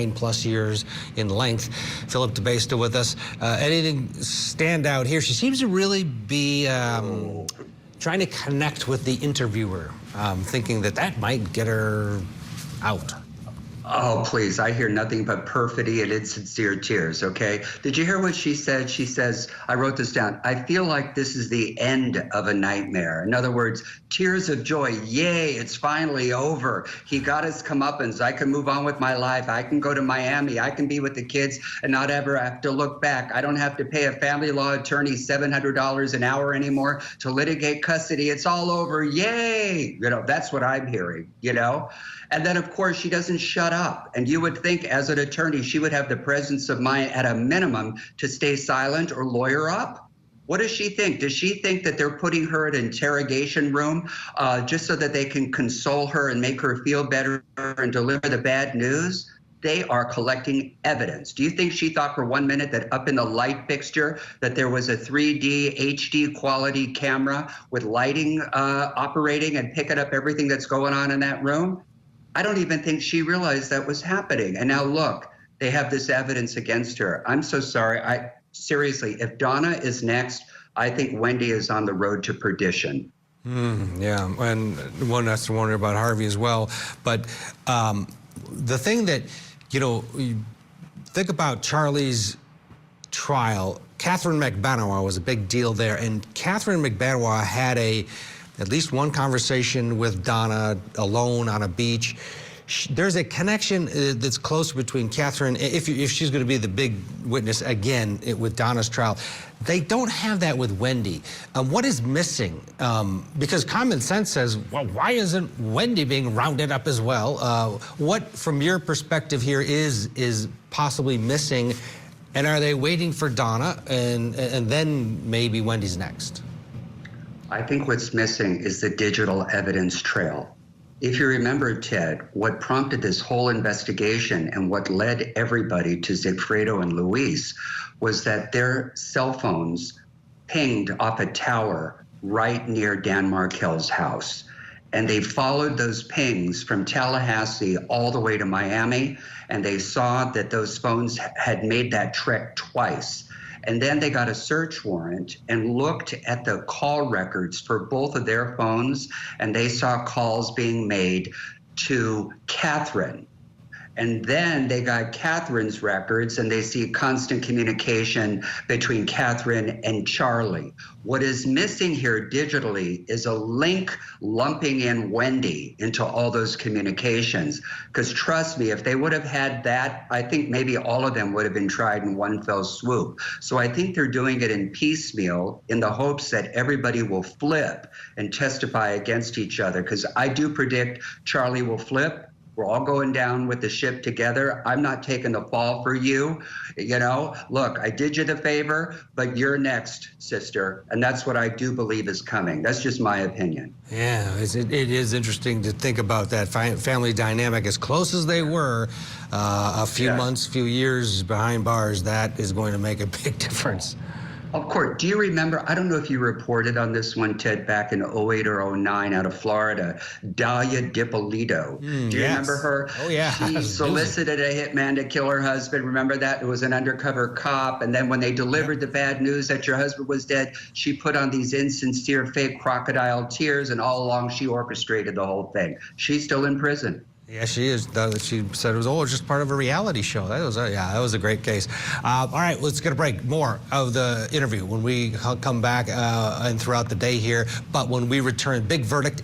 9+ years in length. Philip Dubé still with us. Anything stand out here? She seems to really be trying to connect with the interviewer, thinking that might get her out. Oh, please, I hear nothing but perfidy and insincere tears, okay? Did you hear what she said? She says, I wrote this down, I feel like this is the end of a nightmare. In other words, tears of joy. Yay, it's finally over. He got his comeuppance. I can move on with my life. I can go to Miami. I can be with the kids and not ever have to look back. I don't have to pay a family law attorney $700 an hour anymore to litigate custody. It's all over. Yay. You know, that's what I'm hearing, you know? And then, of course, she doesn't shut up. And you would think as an attorney, she would have the presence of mind at a minimum to stay silent or lawyer up. What does she think? Does she think that they're putting her in an interrogation room just so that they can console her and make her feel better and deliver the bad news? They are collecting evidence. Do you think she thought for 1 minute that up in the light fixture that there was a 3D HD quality camera with lighting operating and picking up everything that's going on in that room? I don't even think she realized that was happening. And now look, they have this evidence against her. I'm so sorry. Seriously, if Donna is next, I think Wendy is on the road to perdition. Yeah, and one has to wonder about Harvey as well. But the thing that, you know, you think about Charlie's trial, Catherine McBenois was a big deal there. And Catherine McBenois had at least one conversation with Donna alone on a beach. There's a connection that's close between Catherine, if she's going to be the big witness again with Donna's trial. They don't have that with Wendy. What is missing? Because common sense says, well, why isn't Wendy being rounded up as well? What, from your perspective here, is possibly missing? And are they waiting for Donna and then maybe Wendy's next? I think what's missing is the digital evidence trail. If you remember, Ted, what prompted this whole investigation and what led everybody to Sigfredo and Luis was that their cell phones pinged off a tower right near Dan Markel's house. And they followed those pings from Tallahassee all the way to Miami, and they saw that those phones had made that trek twice. And then they got a search warrant and looked at the call records for both of their phones, and they saw calls being made to Catherine. And then they got Catherine's records, and they see constant communication between Catherine and Charlie. What is missing here digitally is a link lumping in Wendy into all those communications. Because trust me, if they would have had that, I think maybe all of them would have been tried in one fell swoop. So I think they're doing it in piecemeal in the hopes that everybody will flip and testify against each other. Because I do predict Charlie will flip. We're all going down with the ship together. I'm not taking the fall for you. You know, look, I did you the favor, but you're next, sister. And that's what I do believe is coming. That's just my opinion. Yeah, it is interesting to think about that family dynamic. As close as they were, a few months, few years behind bars, that is going to make a big difference. Of course. Do you remember, I don't know if you reported on this one, Ted, back in 08 or 09 out of Florida, Dahlia DiPolito. Do you remember her? Oh, yeah. She solicited a hitman to kill her husband. Remember that? It was an undercover cop. And then when they delivered the bad news that your husband was dead, she put on these insincere fake crocodile tears, and all along she orchestrated the whole thing. She's still in prison. Yeah, she is. She said it was just part of a reality show. That was that was a great case. All right, let's get a break. More of the interview when we come back and throughout the day here. But when we return, big verdict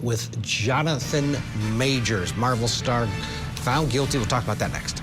with Jonathan Majors, Marvel star, found guilty. We'll talk about that next.